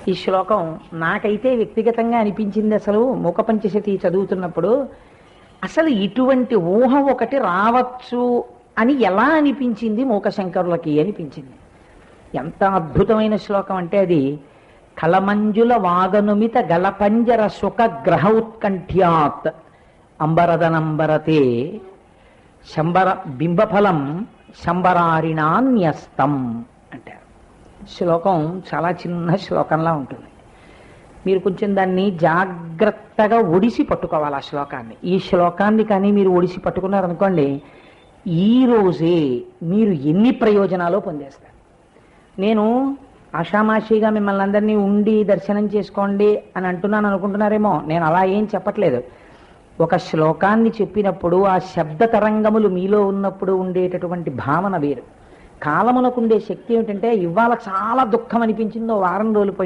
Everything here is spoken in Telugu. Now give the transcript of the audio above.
ఈ శ్లోకం నాకైతే వ్యక్తిగతంగా అనిపించింది. అసలు మూక పంచశతి చదువుతున్నప్పుడు అసలు ఇటువంటి ఊహ ఒకటి రావచ్చు అని ఎలా అనిపించింది మూకశంకరులకి అనిపించింది. ఎంత అద్భుతమైన శ్లోకం అంటే అది కలమంజుల వాగనుమిత గలపంజర సుఖ గ్రహ ఉత్కంఠ్యాత్ అంబరదనంబరతే శంబర బింబఫలం శంబరారిణాన్యస్తం అంటారు. శ్లోకం చాలా చిన్న శ్లోకంలా ఉంటుంది. మీరు కొంచెం దాన్ని జాగ్రత్తగా ఒడిసి పట్టుకోవాలి. ఆ శ్లోకాన్ని, ఈ శ్లోకాన్ని కానీ మీరు ఒడిసి పట్టుకున్నారనుకోండి, ఈ రోజే మీరు ఎన్ని ప్రయోజనాలు పొందేస్తారు. నేను ఆషామాషిగా మిమ్మల్ని అందరినీ ఉండి దర్శనం చేసుకోండి అని అంటున్నాను అనుకుంటున్నారేమో. నేను అలా ఏం చెప్పట్లేదు. ఒక శ్లోకాన్ని చెప్పినప్పుడు ఆ శబ్ద తరంగములు మీలో ఉన్నప్పుడు ఉండేటటువంటి భావన వేరు. కాలమునకుండే శక్తి ఏమిటంటే, ఇవాళ చాలా దుఃఖం అనిపించిందో వారం రోజులు